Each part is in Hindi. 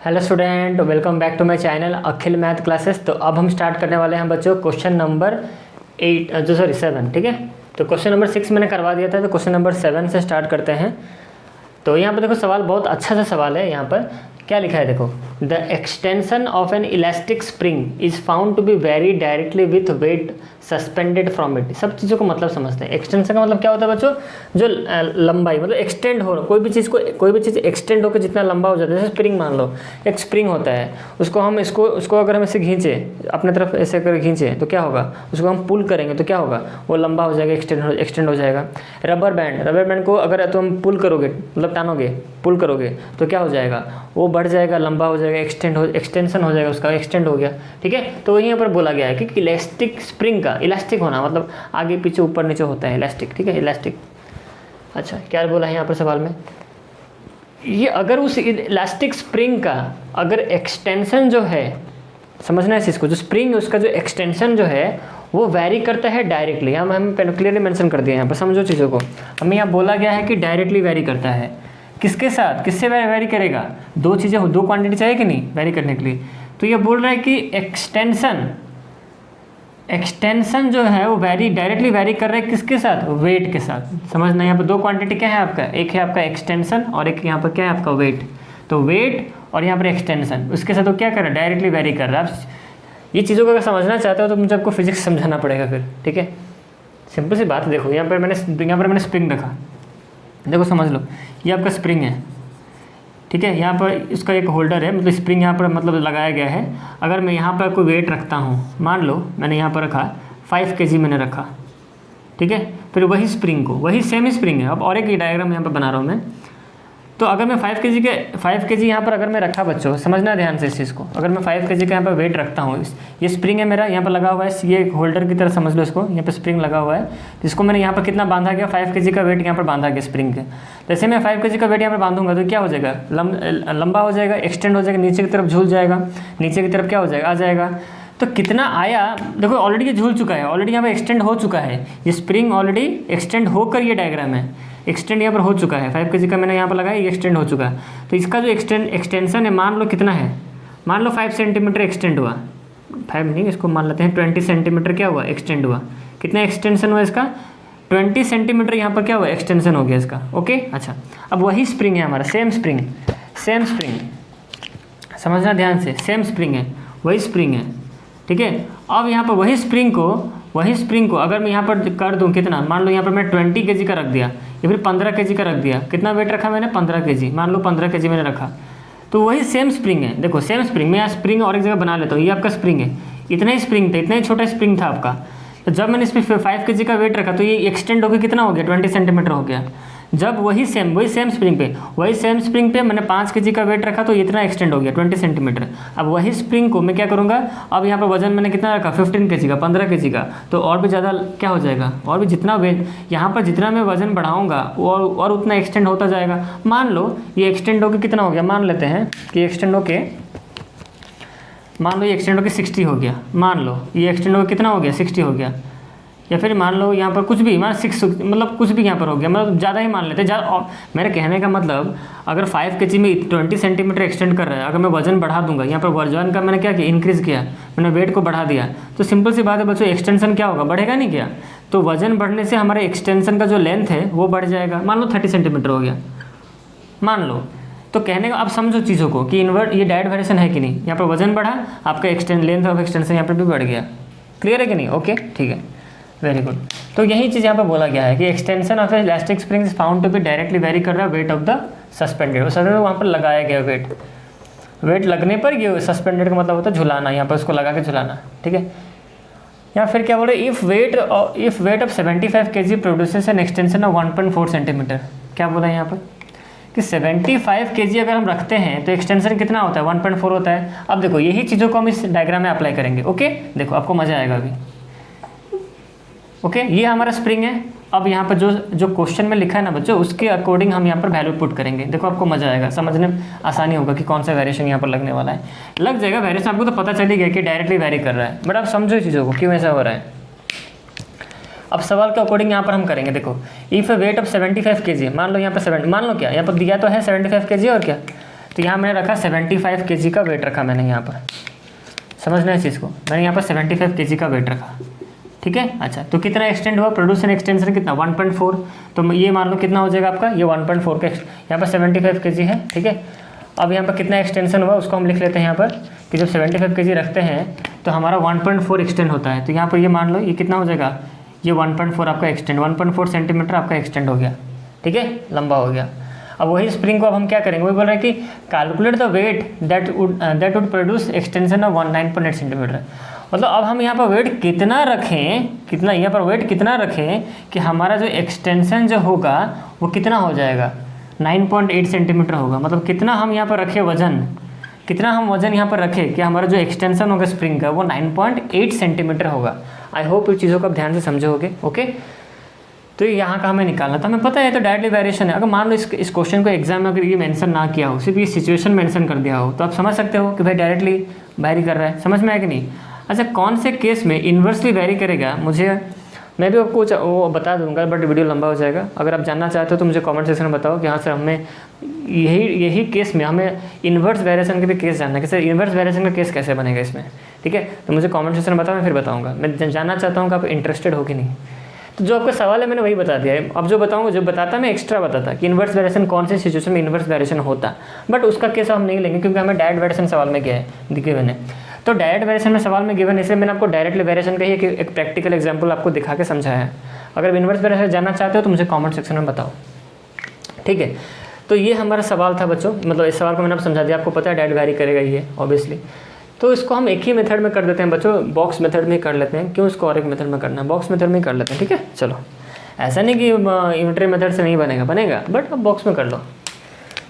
Hello student, welcome back to my channel Akhil math classes. तो अब हम स्टार्ट करने वाले हैं बच्चों क्वेश्चन नंबर 7, ठीक है। तो क्वेश्चन नंबर 6 मैंने करवा दिया था, तो क्वेश्चन नंबर 7 से स्टार्ट करते हैं। तो यहाँ पर देखो सवाल बहुत अच्छा सा सवाल है। यहाँ पर क्या लिखा है देखो, the extension of an elastic spring is found to be vary directly with weight suspended from it. सब चीज़ों को मतलब समझते हैं। एक्सटेंशन का मतलब क्या होता है बच्चों, जो लंबाई मतलब एक्सटेंड हो, कोई भी चीज़ एक्सटेंड होकर जितना लंबा हो जाता है। जैसे स्प्रिंग मान लो, एक स्प्रिंग होता है, उसको हम उसको अगर हम ऐसे खींचे अपने तरफ, ऐसे कर खींचे तो क्या होगा, उसको हम पुल करेंगे तो क्या होगा, वो लंबा हो जाएगा, एक्सटेंड हो जाएगा। रबर बैंड को अगर तुम पुल करोगे, मतलब टानोगे, पुल करोगे तो क्या हो जाएगा, वो बढ़ जाएगा, लंबा हो जाएगा, एक्सटेंशन हो जाएगा, उसका एक्सटेंड हो गया, ठीक है। तो वहीं पर बोला गया है कि इलास्टिक स्प्रिंग का, इलास्टिक होना मतलब आगे पीछे ऊपर नीचे होता है इलास्टिक, ठीक है, इलास्टिक। अच्छा, क्या बोला है यहाँ पर सवाल में, ये अगर उस इलास्टिक स्प्रिंग का अगर एक्सटेंशन जो है, समझना है इस चीज़ को, जो स्प्रिंग उसका जो एक्सटेंशन जो है वो वैरी करता है डायरेक्टली। हम क्लियरली मेंशन कर दिए यहाँ पर, समझो चीज़ों को। हमें यहाँ बोला गया है कि डायरेक्टली वैरी करता है। किसके साथ, किससे वैरी करेगा, दो चीज़ें, दो क्वांटिटी चाहिए कि नहीं वैरी करने के लिए। तो ये बोल रहा है कि एक्सटेंशन जो है वो डायरेक्टली वैरी कर रहा है किसके साथ, वेट के साथ। समझना, यहाँ पर दो क्वांटिटी क्या है आपका, एक है आपका एक्सटेंशन और एक यहाँ पर क्या है आपका वेट। तो वेट और यहाँ पर एक्सटेंशन, उसके साथ वो क्या कर रहा है, डायरेक्टली वैरी कर रहा है। आप ये चीज़ों को अगर समझना चाहते हो तो मुझे आपको फिजिक्स समझाना पड़ेगा फिर, ठीक है। सिंपल सी बात, देखो यहाँ पर मैंने स्प्रिंग रखा, देखो समझ लो, ये आपका स्प्रिंग है, ठीक है। यहाँ पर इसका एक होल्डर है, मतलब स्प्रिंग यहाँ पर मतलब लगाया गया है। अगर मैं यहाँ पर कोई वेट रखता हूँ, मान लो मैंने यहाँ पर रखा 5 kg मैंने रखा, ठीक है। फिर वही स्प्रिंग को, वही सेम स्प्रिंग है, अब और एक डायग्राम यहाँ पर बना रहा हूँ मैं। तो अगर मैं 5 kg यहाँ पर अगर मैं रखा, बच्चों समझना ध्यान से इस चीज़ को, अगर मैं 5 kg का यहाँ पर वेट रखता हूँ, ये स्प्रिंग है मेरा, यहाँ पर लगा हुआ है, ये एक होल्डर की तरह समझ लो इसको, यहाँ पर स्प्रिंग लगा हुआ है, जिसको मैंने यहाँ पर कितना बांधा गया, 5 kg का वेट यहाँ पर बांधा गया स्प्रिंग के। जैसे मैं 5 kg का वेट यहाँ पर बांधूंगा तो क्या हो जाएगा, लंबा हो जाएगा, एक्सटेंड हो जाएगा, नीचे की तरफ झूल जाएगा, नीचे की तरफ क्या हो जाएगा, आ जाएगा। तो कितना आया देखो, ऑलरेडी ये झूल चुका है, ऑलरेडी यहाँ पर एक्सटेंड हो चुका है, ये स्प्रिंग ऑलरेडी एक्सटेंड होकर ये डायग्राम है, एक्सटेंड यहाँ पर हो चुका है। 5 kg का मैंने यहाँ पर लगाया, ये एक्सटेंड हो चुका है। तो इसका जो एक्सटेंशन है, मान लो कितना है, मान लो 5 सेंटीमीटर एक्सटेंड हुआ, 5 नहीं, इसको मान लेते हैं 20 सेंटीमीटर क्या हुआ, एक्सटेंड हुआ। कितना एक्सटेंशन हुआ इसका, 20 सेंटीमीटर यहाँ पर क्या हुआ, एक्सटेंशन हो गया इसका, ओके। अच्छा, अब वही स्प्रिंग है हमारा, सेम स्प्रिंग, समझना ध्यान से, सेम स्प्रिंग है, वही स्प्रिंग है, ठीक है। अब यहाँ पर वही स्प्रिंग को अगर मैं यहाँ पर कर दूँ कितना, मान लो यहाँ पर मैं 20 kg का रख दिया या फिर 15 kg का रख दिया, कितना वेट रखा मैंने, 15 kg, मान लो 15 kg मैंने रखा, तो वही सेम स्प्रिंग है। देखो सेम स्प्रिंग, मैं यहाँ स्प्रिंग और एक जगह बना लेता हूँ, ये आपका स्प्रिंग है, इतना ही स्प्रिंग था, इतना ही छोटा स्प्रिंग था आपका। तो जब मैंने इस पर 5 kg का वेट रखा तो ये एक्सटेंड होकर कितना हो गया, 20 सेंटीमीटर हो गया। जब वही सेम स्प्रिंग पे मैंने 5 kg का वेट रखा तो इतना एक्सटेंड हो गया, 20 सेंटीमीटर। अब वही स्प्रिंग को मैं क्या करूँगा, अब यहाँ पर वजन मैंने कितना रखा, 15 kg का, 15 kg का, तो और भी ज़्यादा क्या हो जाएगा, और भी जितना वेट यहाँ पर जितना मैं वजन बढ़ाऊँगा और उतना एक्सटेंड होता जाएगा। मान लो ये एक्सटेंड होकर कितना हो गया, मान लेते हैं कि एक्सटेंड होके 60 हो गया, मान लो ये एक्सटेंड होकर कितना हो गया, 60 हो गया। या फिर मान लो यहाँ पर कुछ भी, मान 6 मतलब कुछ भी यहाँ पर हो गया, मतलब ज़्यादा ही मान लेते हैं ज़्यादा। मेरे कहने का मतलब, अगर 5 kg में 20 सेंटीमीटर एक्सटेंड कर रहा है, अगर मैं वजन बढ़ा दूंगा, यहाँ पर वजन का मैंने क्या किया, इंक्रीज़ किया, मैंने वेट को बढ़ा दिया, तो सिंपल सी बात है बच्चों, एक्सटेंशन क्या होगा, बढ़ेगा नहीं क्या। तो वजन बढ़ने से हमारे एक्सटेंशन का जो लेंथ है वो बढ़ जाएगा, मान लो 30 सेंटीमीटर हो गया, मान लो। तो कहने का अब समझो चीज़ों को कि ये डायरेक्ट वेरिएशन है कि नहीं, यहाँ पर वजन बढ़ा, आपका लेंथ ऑफ एक्सटेंशन यहाँ पर भी बढ़ गया। क्लियर है कि नहीं, ओके ठीक है, वेरी गुड। तो यही चीज़ यहाँ पे बोला गया है कि extension of elastic spring is found to be directly vary कर रहा है weight of the suspended. Suspended वहाँ पर लगाया गया वेट लगने पर ये सस्पेंडेड का मतलब होता है झुलाना, यहाँ पर उसको लगा के झुलाना, ठीक है। या फिर क्या बोले, if weight of 75 kg produces N extension of 1.4 centimetre. क्या बोला है यहाँ पर कि 75 kg अगर हम रखते हैं तो एक्सटेंशन कितना होता है, 1.4 होता है। अब देखो यही चीज़ों को हम इस डायग्राम में अप्लाई करेंगे, ओके। देखो आपको मज़ा आएगा अभी, ओके। ये हमारा स्प्रिंग है। अब यहाँ पर जो क्वेश्चन में लिखा है ना बच्चों, उसके अकॉर्डिंग हम यहाँ पर वैल्यू पुट करेंगे। देखो आपको मज़ा आएगा, समझने में आसानी होगा कि कौन सा वेरिएशन यहाँ पर लगने वाला है। लग जाएगा वेरिएशन, आपको तो पता चल ही गया कि डायरेक्टली वेरी कर रहा है, बट आप समझो चीज़ों को क्यों ऐसा हो रहा है। अब सवाल के अकॉर्डिंग यहाँ पर हम करेंगे। देखो इफ़ वेट ऑफ 75 kg, मान लो यहाँ पर मान लो क्या, यहाँ पर दिया तो है 75 kg और क्या तो यहाँ मैंने रखा 75 kg का वेट रखा मैंने यहाँ पर, समझना है इस चीज़ को, मैंने यहाँ पर 75 kg का वेट रखा, ठीक है। अच्छा, तो कितना एक्सटेंड हुआ, प्रोड्यूस एंड एक्सटेंशन कितना 1.4, तो ये मान लो कितना हो जाएगा आपका, ये 1.4 का यहाँ पर 75 kg है, ठीक है। अब यहाँ पर कितना एक्सटेंशन हुआ उसको हम लिख लेते हैं यहाँ पर, कि जब 75 kg रखते हैं तो हमारा 1.4 एक्सटेंड होता है, तो यहाँ पर ये मान लो ये कितना हो जाएगा, ये 1.4 आपका एक्सटेंड, 1.4 सेंटीमीटर आपका एक्सटेंड हो गया, ठीक है, लंबा हो गया। अब वही स्प्रिंग को अब हम क्या करेंगे, वही बोल रहे हैं कि calculate the weight that would produce extension of 9.8 centimetre. मतलब अब हम यहाँ पर वेट कितना रखें, कितना यहाँ पर वेट कितना रखें कि हमारा जो एक्सटेंशन जो होगा वो कितना हो जाएगा, 9.8 सेंटीमीटर होगा। मतलब कितना हम यहाँ पर रखें वजन, कितना हम वजन यहाँ पर रखें कि हमारा जो एक्सटेंशन होगा स्प्रिंग का वो 9.8 सेंटीमीटर होगा। आई होप इन चीज़ों को आप ध्यान से समझोगे, ओके। तो यहाँ का हमें निकालना था, हमें पता है तो डायरेक्टली वेरिएशन है। अगर मान लो इस क्वेश्चन को एग्जाम में अगर ये मेंशन ना किया हो, सिर्फ ये सिचुएशन मेंशन कर दिया हो, तो आप समझ सकते हो कि भाई डायरेक्टली वेरी कर रहा है, समझ में आया कि नहीं। अच्छा, कौन से केस में इन्वर्सली वेरी करेगा, मैं भी आपको वो बता दूंगा, बट वीडियो लंबा हो जाएगा। अगर आप जानना चाहते हो तो मुझे कमेंट सेक्शन में बताओ कि हाँ सर हमें यही केस में हमें इन्वर्स वेरिएशन के भी केस जानना है कि सर इन्वर्स वेरिएशन का केस कैसे बनेगा इसमें, ठीक है। तो मुझे कमेंट सेक्शन में बताओ, मैं फिर बताऊँगा। मैं जानना चाहता हूँ कि आप इंटरेस्टेड हो कि नहीं। तो जो आपका सवाल है मैंने वही बता दिया है। अब जो बताऊँगा, जो बताता मैं एक्स्ट्रा बताता कि इन्वर्स वेरिएशन कौन सी सिचुएशन में इन्वर्स वेरिएशन होता, बट उसका केस हम नहीं लेंगे क्योंकि हमें डायरेक्ट वेरिएशन सवाल में गया है गिवन है। तो डायरेक्ट वेरिएशन में सवाल में गिवन, इसलिए मैंने आपको डायरेक्टली वेरिएशन का ही एक प्रैक्टिकल एग्जांपल आपको दिखा के समझाया है। अगर इन्वर्स वेरिएशन जानना चाहते हो तो मुझे कमेंट सेक्शन में बताओ, ठीक है। तो ये हमारा सवाल था बच्चों, मतलब इस सवाल को मैंने आपको समझा दिया, आपको पता है डायरेक्ट वेरी करेगा ये ऑब्वियसली। तो इसको हम एक ही मेथड में कर देते हैं बच्चों, बॉक्स मेथड में कर लेते हैं। क्यों इसको और एक मेथड में करना है, बॉक्स मेथड में कर लेते हैं, ठीक है। चलो, ऐसा नहीं कि इन्वर्टरी मेथड से नहीं बनेगा, बट अब बॉक्स में कर लो,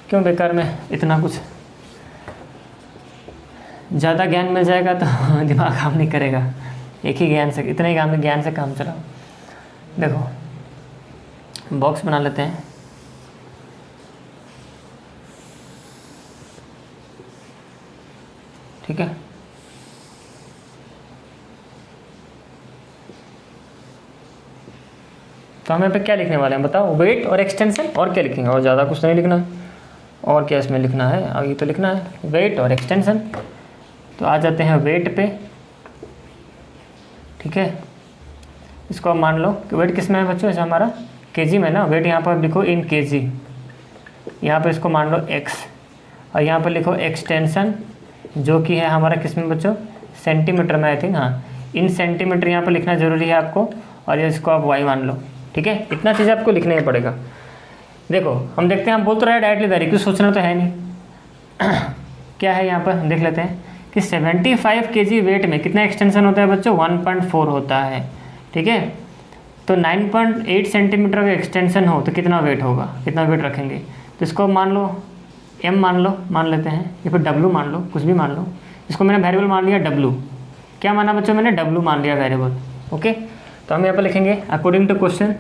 क्यों बेकार में इतना कुछ, ज़्यादा ज्ञान मिल जाएगा तो दिमाग काम नहीं करेगा। एक ही ज्ञान से, इतने ही ज्ञान से काम चलाओ। देखो बॉक्स बना लेते हैं, ठीक है। तो हम यहाँ पे क्या लिखने वाले हैं बताओ, वेट और एक्सटेंशन, और क्या लिखेंगे, और ज़्यादा कुछ नहीं लिखना है। और क्या इसमें लिखना है, अब ये तो लिखना है वेट और एक्सटेंशन। तो आ जाते हैं वेट पे, ठीक है। इसको आप मान लो कि वेट किस में है बच्चों, ऐसा हमारा केजी में ना, वेट यहाँ पर लिखो इन केजी, यहाँ पर इसको मान लो एक्स, और यहाँ पर लिखो एक्सटेंशन जो कि है हमारा किस में बच्चों, सेंटीमीटर में, आई थिंक, हाँ इन सेंटीमीटर यहाँ पर लिखना ज़रूरी है आपको, और ये इसको आप वाई मान लो, ठीक है। इतना चीज़ आपको लिखना ही पड़ेगा। देखो हम देखते हैं, हम बोल तो रहे हैं डायरेक्टली वेरी, कुछ सोचना तो है नहीं। क्या है यहाँ पर देख लेते हैं कि 75 kg वेट में कितना एक्सटेंशन होता है बच्चों, 1.4 होता है, ठीक है। तो 9.8 सेंटीमीटर का एक्सटेंशन हो तो कितना वेट होगा, कितना वेट रखेंगे। तो इसको मान लो m मान लेते हैं, या फिर w मान लो, कुछ भी मान लो। इसको मैंने वेरिएबल मान लिया w, क्या माना बच्चों मैंने, w मान लिया वेरिएबल, ओके। तो हम यहाँ पर लिखेंगे according to question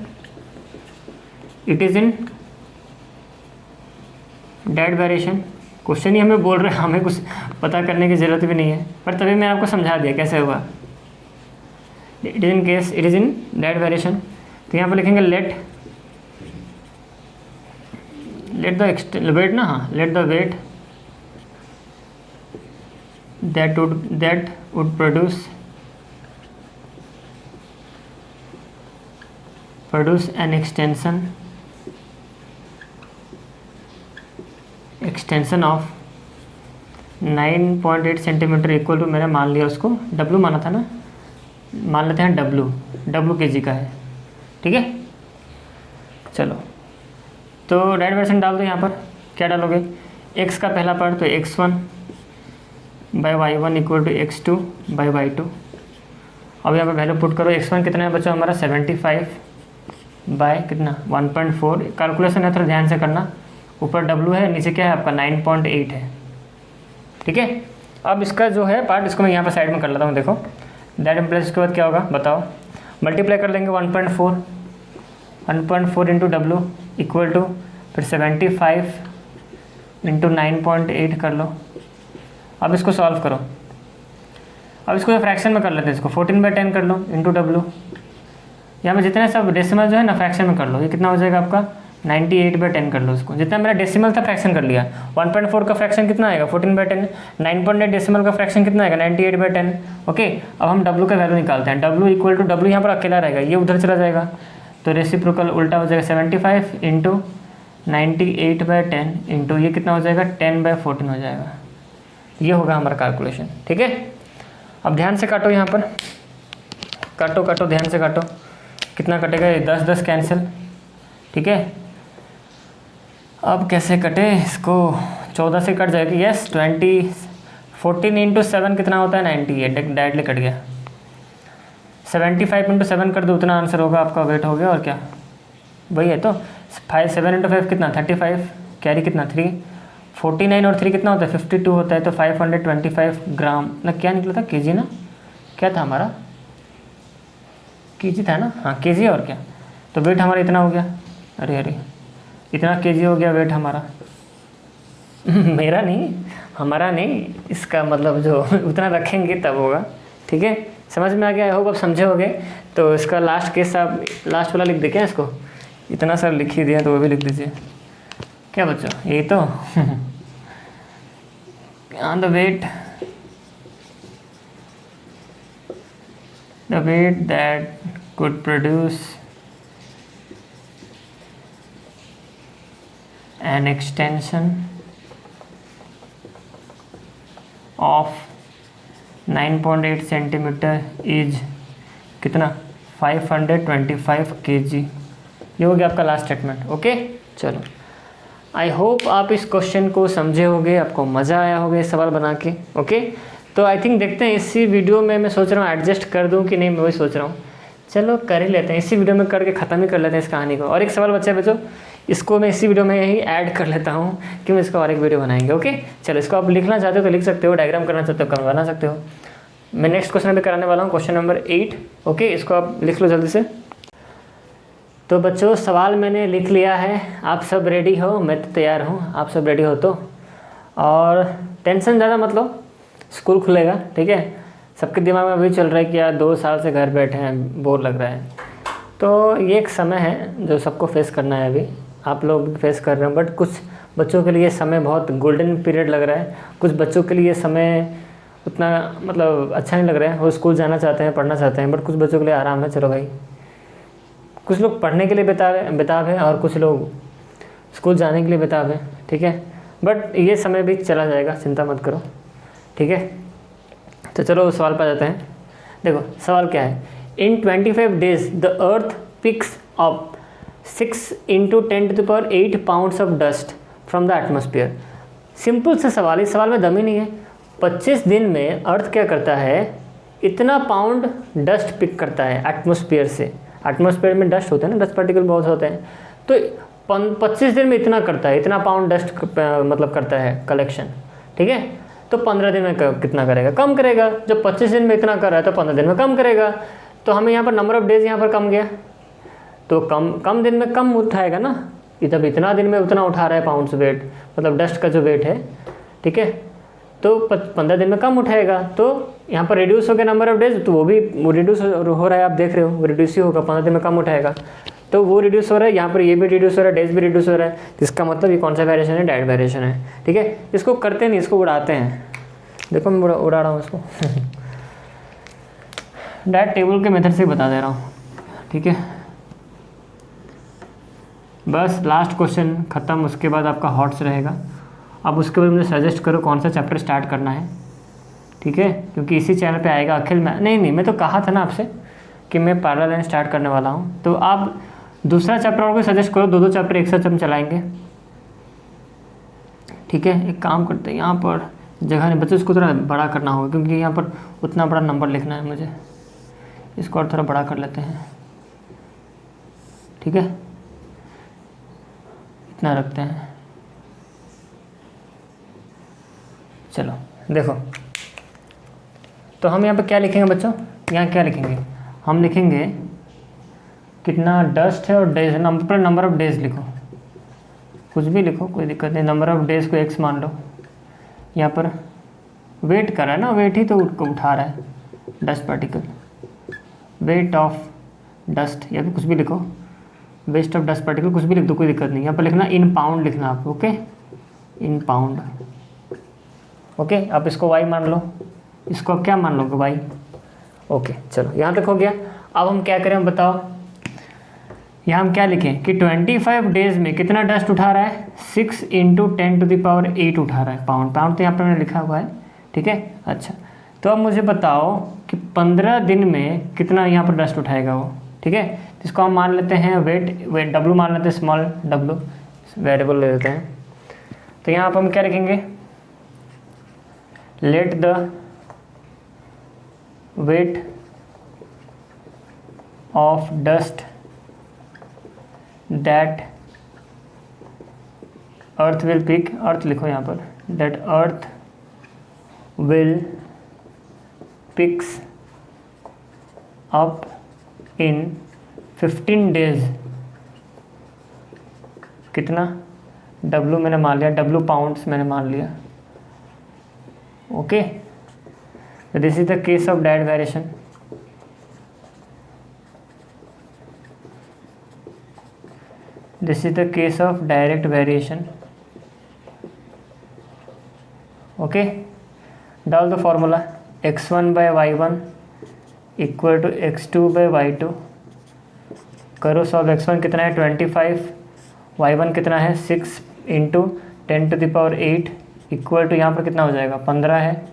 it is in direct variation. Question ही हमें बोल रहे हैं, हमें कुछ पता करने की ज़रूरत भी नहीं है, पर तभी मैं आपको समझा दिया कैसे होगा। It is in case it is in direct variation. तो यहाँ पर लिखेंगे लेट द वेट ना, हाँ let the weight that would produce an extension of 9.8 centimetre equal to, मैंने मान लिया उसको w माना था ना, मान लेते हैं w kg का है, ठीक है। चलो तो डायरेक्ट वेरिएशन डाल दो। यहाँ पर क्या डालोगे, x का पहला पार्ट तो x1 by y1 equal to x2 by y2। अब यहाँ पर वैल्यू पुट करो, x1 कितना है बच्चों हमारा 75 बाय कितना 1.4, कैलकुलेशन है थोड़ा ध्यान से करना, ऊपर w है नीचे क्या है आपका 9.8 है, ठीक है। अब इसका जो है पार्ट, इसको मैं यहाँ पर साइड में कर लेता हूँ। देखो दैट इम्प्लाइज, इसके बाद क्या होगा बताओ, मल्टीप्लाई कर लेंगे 1.4 इंटू डब्लू इक्वल टू फिर 75 इंटू 9.8 कर लो। अब इसको सॉल्व करो, अब इसको फ्रैक्शन में कर लेते हैं, इसको 14/10 कर लो इंटू डब्लू। यहाँ पे जितने सब डेसिमल जो है ना फ्रैक्शन में कर लो, ये कितना हो जाएगा आपका 98/10 कर लो उसको, जितना मेरा डेसिमल था फ्रैक्शन कर लिया। 1.4 का फ्रैक्शन कितना आएगा 14/10, 9.8 डेसिमल का फ्रैक्शन कितना आएगा 98/10। ओके, अब हम W का वैल्यू निकालते हैं। W इक्वल टू W यहाँ पर अकेला रहेगा, ये उधर चला जाएगा, तो रेसिप्रोकल उल्टा हो जाएगा 75 इंटू 98/10 इंटू ये कितना हो जाएगा 10/14 हो जाएगा। ये होगा हमारा कैलकुलेशन। ठीक है, अब ध्यान से काटो, यहाँ पर काटो काटो, ध्यान से काटो, कितना कटेगा, 10 कैंसिल। ठीक है, अब कैसे कटे इसको, 14 से कट जाएगी, यस 14 इंटू 7 कितना होता है 98, डायरेक्टली कट गया। 75 इंटू 7 कर दो, उतना आंसर होगा आपका, वेट हो गया, और क्या वही है। तो 7 इंटू 5 कितना 35, कैरी कितना 3, 49 और 3 कितना होता है 52 होता है, तो 525 ग्राम ना, क्या निकला था केजी ना, क्या था हमारा केजी था ना, हाँ केजी, और क्या, तो वेट हमारा इतना हो गया। अरे अरे, इतना केजी हो गया वेट हमारा मेरा नहीं, हमारा नहीं, इसका मतलब जो उतना रखेंगे तब होगा। ठीक है, समझ में आ गया, आई होप आप समझे होगे। तो इसका लास्ट केस आप लास्ट वाला लिख दे क्या इसको, इतना सर लिख ही दिया तो वो भी लिख दीजिए, क्या बच्चों यही तो on the weight that could produce an extension of 9.8 centimetre is कितना 525 kg। ये हो गया आपका लास्ट स्टेटमेंट। ओके, चलो आई होप आप इस क्वेश्चन को समझे होगे, आपको मज़ा आया होगा इस सवाल बना के। ओके, तो आई थिंक देखते हैं इसी वीडियो में, मैं सोच रहा हूँ एडजस्ट कर दूँ कि नहीं, मैं वही सोच रहा हूँ, चलो कर ही लेते हैं, इसी वीडियो में करके ख़त्म ही कर लेते हैं इस कहानी को। और एक सवाल बच्चा बच्चों, इसको मैं इसी वीडियो में यही ऐड कर लेता हूँ कि मैं इसका और एक वीडियो बनाएंगे। ओके, चलो इसको आप लिखना चाहते हो तो लिख सकते हो, डायग्राम करना चाहते हो बना सकते हो। मैं नेक्स्ट क्वेश्चन अभी कराने वाला हूँ, क्वेश्चन नंबर 8। ओके, इसको आप लिख लो जल्दी से। तो बच्चों सवाल मैंने लिख लिया है, आप सब रेडी हो, मैं तो तैयार हूँ, आप सब रेडी हो तो, और टेंशन ज़्यादा मत लो, स्कूल खुलेगा। ठीक है, सबके दिमाग में अभी चल रहा है कि यार 2 साल से घर बैठे हैं, बोर लग रहा है, तो ये एक समय है जो सबको फेस करना है, अभी आप लोग भी फेस कर रहे हो। बट कुछ बच्चों के लिए समय बहुत गोल्डन पीरियड लग रहा है, कुछ बच्चों के लिए समय उतना मतलब अच्छा नहीं लग रहा है, वो स्कूल जाना चाहते हैं, पढ़ना चाहते हैं, बट कुछ बच्चों के लिए आराम है। चलो भाई, कुछ लोग पढ़ने के लिए बेताब है और कुछ लोग स्कूल जाने के लिए बेताब है। ठीक है, बट ये समय भी चला जाएगा, चिंता मत करो। ठीक है, तो चलो सवाल पर जाते हैं। देखो सवाल क्या है, इन 25 days the earth picks up 6 × 10⁸ pounds of dust from the atmosphere. Simple सा सवाल, इस सवाल में दम ही नहीं है। 25 दिन में अर्थ क्या करता है, इतना पाउंड डस्ट पिक करता है एटमॉस्फेयर से। एटमॉस्फेयर में डस्ट होते हैं ना, डस्ट पार्टिकल बहुत होते हैं, तो 25 दिन में इतना करता है, इतना पाउंड डस्ट मतलब करता है कलेक्शन। ठीक है, तो 15 दिन में कितना करेगा, कम करेगा। जब 25 दिन में इतना कर रहा है तो 15 दिन में कम करेगा। तो हमें यहाँ पर नंबर ऑफ डेज यहाँ पर कम गया, तो कम दिन में कम उठाएगा ना, जब इतना दिन में उतना उठा रहा है पाउंड्स वेट, मतलब डस्ट का जो वेट है। ठीक है, तो 15 दिन में कम उठाएगा, तो यहाँ पर रिड्यूस हो गया नंबर ऑफ डेज, तो वो भी रिड्यूस हो रहा है, आप देख रहे हो वो रिड्यूस ही होगा, 15 दिन में कम उठाएगा, तो वो रिड्यूस हो रहा है। यहाँ पर ये भी रिड्यूस हो रहा है, डेज भी रिड्यूस हो रहा है, इसका मतलब ये कौन सा वेरिएशन है, डायरेक्ट वेरिएशन है। ठीक है, इसको करते नहीं, इसको उड़ाते हैं। देखो मैं उड़ा रहा हूँ इसको डायरेक्ट टेबल के मेथड से बता दे रहा हूँ। ठीक है, बस लास्ट क्वेश्चन ख़त्म, उसके बाद आपका हॉट्स रहेगा। अब उसके बाद मुझे सजेस्ट करो कौन सा चैप्टर स्टार्ट करना है। ठीक है, क्योंकि इसी चैनल पे आएगा अखिल में, नहीं मैं तो कहा था ना आपसे कि मैं पैरेलल लाइन स्टार्ट करने वाला हूँ, तो आप दूसरा चैप्टर और को सजेस्ट करो, 2 चैप्टर एक साथ हम चलाएंगे। ठीक है, एक काम करते हैं, यहाँ पर जगह नहीं बच्चे, इसको थोड़ा बड़ा करना होगा क्योंकि यहाँ पर उतना बड़ा नंबर लिखना है मुझे, इसको और थोड़ा बड़ा कर लेते हैं। ठीक है, इतना रखते हैं। चलो देखो, तो हम यहाँ पे क्या लिखेंगे बच्चों, यहाँ क्या लिखेंगे, हम लिखेंगे कितना डस्ट है और डेज, नंबर ऑफ डेज लिखो, कुछ भी लिखो कोई दिक्कत नहीं, नंबर ऑफ डेज को x मान लो। यहाँ पर वेट कर रहा है ना, वेट ही तो उठा रहा है dust particle, wait of dust, या फिर कुछ भी लिखो, वेस्ट ऑफ डस्ट पार्टिकल, कुछ भी लिख दो, कोई दिक्कत नहीं। यहाँ पर लिखना इन पाउंड लिखना आप, ओके, इन पाउंड। ओके, आप इसको वाई मान लो, इसको आप क्या मान लोगे, वाई। ओके, चलो यहाँ तक हो गया। अब हम क्या करें बताओ, यहाँ हम क्या लिखें कि 25 डेज में कितना डस्ट उठा रहा है, 6 × 10⁸ उठा रहा है पाउंड। पाउंड तो यहाँ पर मैंने लिखा हुआ है, ठीक है। अच्छा, तो अब मुझे बताओ कि 15 दिन में कितना यहाँ पर डस्ट उठाएगा वो, ठीक है। तो इसको हम मान लेते हैं वेट डब्लू मान लेते हैं, स्मॉल डब्लू वेरिएबल ले लेते हैं। तो यहाँ पर हम क्या लिखेंगे, let the weight of dust that earth will pick, earth लिखो यहाँ पर, that earth will picks up in 15 days, कितना, डब्लू मैंने मान लिया, डब्लू पाउंड्स मैंने मान लिया, okay. This is the case of direct variation. This is the case of direct variation, okay. डाल दो फॉर्मूला, x1/y1 = x2/y2। करो सॉल्व, x1 कितना है 25, y1 कितना है 6 × 10⁸ इक्वल टू यहाँ पर कितना हो जाएगा 15 है,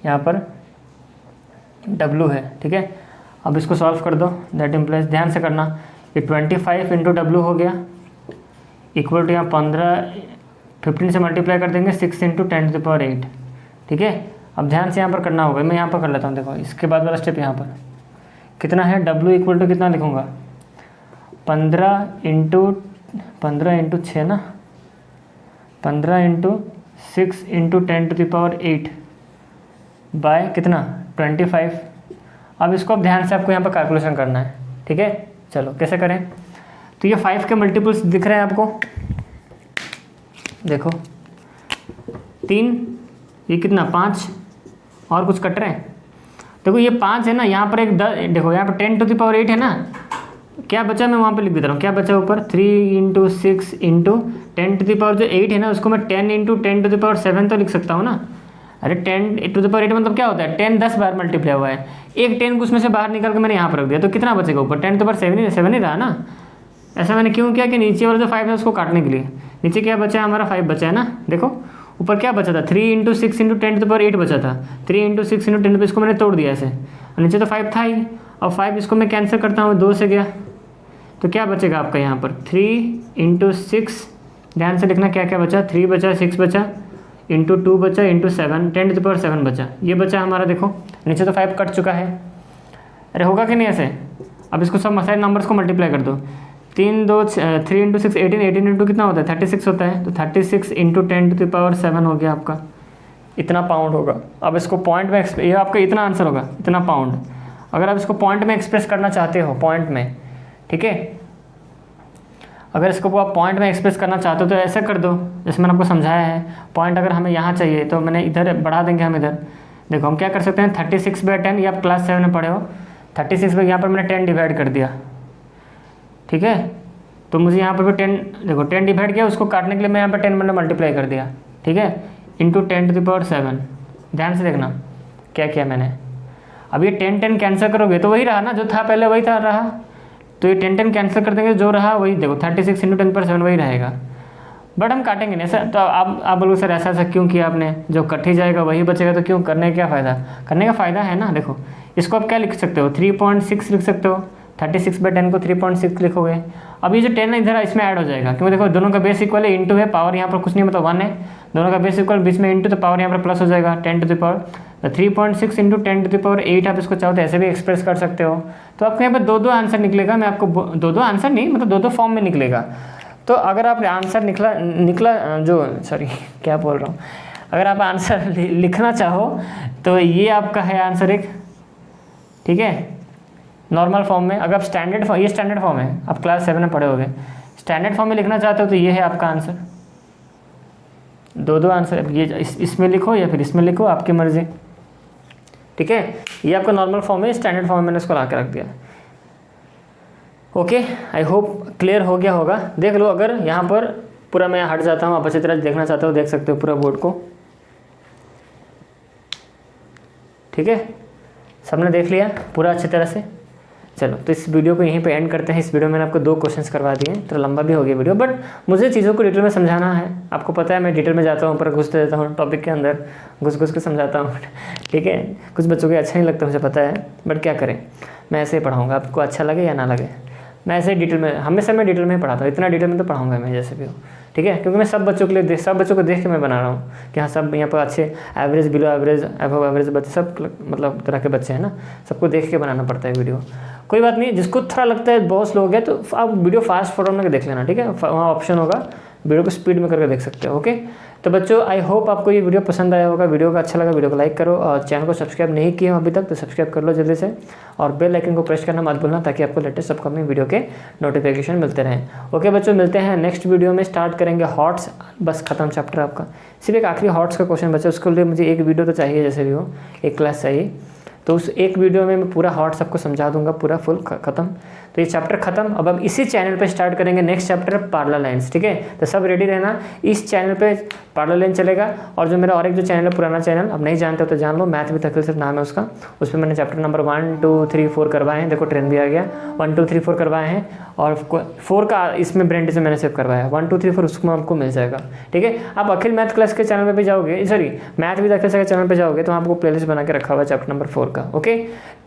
यहाँ पर w है, ठीक है। अब इसको सॉल्व कर दो, दैट इम्प्लाइज, ध्यान से करना, ये 25 × w हो गया इक्वल टू यहाँ 15 से मल्टीप्लाई कर देंगे 6 × 10⁸, ठीक है। अब ध्यान से यहाँ पर करना होगा, मैं यहाँ पर कर लेता हूँ, देखो इसके बाद वाला स्टेप यहाँ पर कितना है, w इक्वल टू कितना लिखूँगा 15 × 6 ना, 15 × 6 × 10⁸ बाय कितना 25। अब इसको अब ध्यान से आपको यहाँ पर कैलकुलेशन करना है, ठीक है। चलो कैसे करें, तो ये 5 के मल्टीपल्स दिख रहे हैं आपको, देखो 3, ये कितना 5, और कुछ कट रहे हैं, देखो ये 5 है ना, यहाँ पर एक देखो यहाँ पर 10⁸ है ना, क्या बचा मैं वहाँ पे लिख देता हूँ, क्या बचा ऊपर 3 × 6 × 10⁸ जो 8 है ना, उसको मैं 10 × 10⁷ तो लिख सकता हूँ ना। अरे 10⁸ मतलब क्या होता है, 10 10 बार मल्टीप्लाई हुआ है, एक 10 को उसमें से बाहर निकाल के मैंने यहाँ पर रख दिया, तो कितना बचेगा ऊपर 10⁷ ही रहा ना। ऐसा मैंने क्यों किया कि नीचे वाला जो 5 है उसको काटने के लिए, नीचे क्या बचा है हमारा 5 बचा है ना, देखो ऊपर क्या बचा था 3 × 6 × 10⁸ बचा था, 3 × 6 × 10 इसको मैंने तोड़ दिया ऐसे, और नीचे तो 5 था ही, और 5 इसको मैं कैंसिल करता हूँ 2 से गया, तो क्या बचेगा आपका यहाँ पर 3 × 6, ध्यान से लिखना क्या क्या बचा, 3 बचा, 6 बचा, × 2 बचा, × 7, 10⁷ बचा, ये बचा हमारा, देखो नीचे तो 5 कट चुका है। अरे होगा कि नहीं ऐसे, अब इसको सब मसाइल नंबर्स को मल्टीप्लाई कर दो, 3 2 3 × 6 18, 18 × कितना होता है 36 होता है, तो 36 × 10⁷ हो गया आपका, इतना पाउंड होगा। अब इसको पॉइंट में ये आपका इतना आंसर होगा, इतना पाउंड। अगर आप इसको पॉइंट में एक्सप्रेस करना चाहते हो, पॉइंट में, ठीक है, अगर इसको आप पॉइंट में एक्सप्रेस करना चाहते हो तो ऐसे कर दो जैसे मैंने आपको समझाया है। पॉइंट अगर हमें यहाँ चाहिए तो मैंने इधर बढ़ा देंगे हम इधर, देखो हम क्या कर सकते हैं 36/10, ये आप क्लास 7 में पढ़े हो, 36 यहाँ पर मैंने 10 डिवाइड कर दिया, ठीक है। तो मुझे यहाँ पर भी 10, देखो 10 डिवाइड किया, उसको काटने के लिए मैं यहाँ पर 10 मैंने मल्टीप्लाई कर दिया, ठीक है, × 10⁷। ध्यान से देखना क्या किया मैंने। अब ये 10 10 कैंसिल करोगे तो वही रहा ना, जो था पहले वही था रहा, तो ये 10 10 कैंसिल कर देंगे, जो रहा वही, देखो 36 × 10⁷ वही रहेगा, बट हम काटेंगे नहीं सर। तो आप बोलोगे सर ऐसा ऐसा क्यों किया आपने, जो कट ही जाएगा वही बचेगा, तो क्यों करने का क्या फ़ायदा, करने का फ़ायदा है ना। देखो इसको आप क्या लिख सकते हो 3.6 लिख सकते हो, 36/10 को 3.6 लिखोगे। अब ये जो 10 है इधर इसमें ऐड हो जाएगा, क्योंकि देखो दोनों का बेस इक्वल है, इंटू है, पावर यहाँ पर कुछ नहीं मतलब 1 है, दोनों का बेस इक्वल, बीच में इंटू, तो पावर यहाँ पर प्लस हो जाएगा 10⁻। तो 3.6 × 10⁸ आप इसको चाहो तो ऐसे भी एक्सप्रेस कर सकते हो। तो आपको यहाँ पर 2 आंसर निकलेगा, मैं आपको 2 आंसर नहीं मतलब 2 फॉर्म में निकलेगा। तो अगर आप आंसर निकला जो सॉरी क्या बोल रहा हूँ, अगर आप आंसर लिखना चाहो तो ये आपका है आंसर एक, ठीक है, नॉर्मल फॉर्म में। अगर आप स्टैंडर्ड फॉर्म, ये स्टैंडर्ड फॉर्म है, आप क्लास 7 में पढ़े होगे, स्टैंडर्ड फॉर्म में लिखना चाहते हो तो ये है आपका आंसर। 2 आंसर, ये इसमें लिखो या फिर इसमें लिखो, आपकी मर्जी, ठीक है। ये आपका नॉर्मल फॉर्म है, स्टैंडर्ड फॉर्म में मैंने इसको ला के रख दिया। ओके, आई होप क्लियर हो गया होगा। देख लो, अगर यहाँ पर पूरा मैं हट जाता हूँ, आप अच्छी तरह देखना चाहते हो देख सकते हो पूरा बोर्ड को, ठीक है, सबने देख लिया पूरा अच्छी तरह से। चलो तो इस वीडियो को यहीं पे एंड करते हैं। इस वीडियो में मैंने आपको 2 क्वेश्चंस करवा दिए, तो लंबा भी हो गया वीडियो, बट मुझे चीज़ों को डिटेल में समझाना है। आपको पता है मैं डिटेल में जाता हूँ, पर घुस देता हूँ टॉपिक के अंदर, घुस के समझाता हूँ, ठीक है। कुछ बच्चों को अच्छा नहीं लगता, मुझे पता है, बट क्या करें, मैं ऐसे ही पढ़ाऊँगा, आपको अच्छा लगे या ना लगे। मैं ऐसे डिटेल में, हमेशा मैं डिटेल में ही पढ़ाता हूँ, इतना डिटेल में तो पढ़ाऊँगा मैं जैसे भी हो, ठीक है, क्योंकि मैं सब बच्चों के लिए सब बच्चों को देख के मैं बना रहा हूँ कि हाँ सब यहाँ पर अच्छे average, below average, above average बच्चे, सब मतलब तरह के बच्चे हैं ना, सबको देख के बनाना पड़ता है वीडियो। कोई बात नहीं, जिसको थोड़ा लगता है बहुत लोग हैं तो आप वीडियो फास्ट फॉरवर्ड में देख लेना, ठीक है, वहाँ ऑप्शन होगा, वीडियो को स्पीड में करके देख सकते हो। ओके, तो बच्चों आई होप आपको ये वीडियो पसंद आया होगा। वीडियो का अच्छा लगा वीडियो को लाइक करो, और चैनल को सब्सक्राइब नहीं किए हो अभी तक तो सब्सक्राइब कर लो जल्दी से, और बेल आइकन को प्रेस करना मत भूलना, ताकि आपको लेटेस्ट अपकमिंग वीडियो के नोटिफिकेशन मिलते रहें। ओके बच्चों, मिलते हैं नेक्स्ट वीडियो में। स्टार्ट करेंगे हॉट्स, बस खत्म चैप्टर आपका। सिर्फ एक आखिरी हॉट्स का क्वेश्चन बचा, उसके लिए मुझे एक वीडियो तो चाहिए, जैसे भी हो एक क्लास चाहिए, तो उस एक वीडियो में मैं पूरा हॉट्स आपको समझा दूंगा, पूरा फुल खत्म। तो ये चैप्टर खत्म। अब इसी चैनल पे स्टार्ट करेंगे नेक्स्ट चैप्टर पैरेलल लाइंस, ठीक है। तो सब रेडी रहना, इस चैनल पे पैरेलल लाइन चलेगा, और जो मेरा और एक जो चैनल है पुराना चैनल, अब नहीं जानते हो तो जान लो, मैथ विद अखिल सिर्फ नाम है उसका, उस पर मैंने चैप्टर नंबर 1 2 3 4 करवाए हैं। देखो ट्रेन भी आ गया, 1 2 3 4 करवाए हैं, और 4 का इसमें ब्रेन से मैंने सेव करवाया है, 1 2 3 4 उसको आपको मिल जाएगा, ठीक है। आप अखिल मैथ क्लास के चैनल पर भी जाओगे, सॉरी मैथ विद अखिल के चैनल पर जाओगे तो आपको प्लेलिस्ट बना के रखा हुआ है चैप्टर नंबर 4 का। ओके,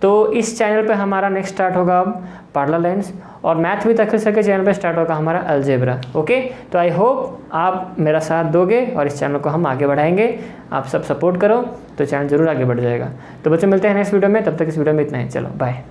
तो इस चैनल पे हमारा नेक्स्ट स्टार्ट होगा अब पैरेलल लाइंस, और मैथ विद अखिल सर के चैनल पे स्टार्ट होगा हमारा अलजेब्रा। ओके, तो आई होप आप मेरा साथ दोगे और इस चैनल को हम आगे बढ़ाएंगे। आप सब सपोर्ट करो तो चैनल जरूर आगे बढ़ जाएगा। तो बच्चों मिलते हैं नेक्स्ट वीडियो में, तब तक इस वीडियो में इतना ही, चलो बाय।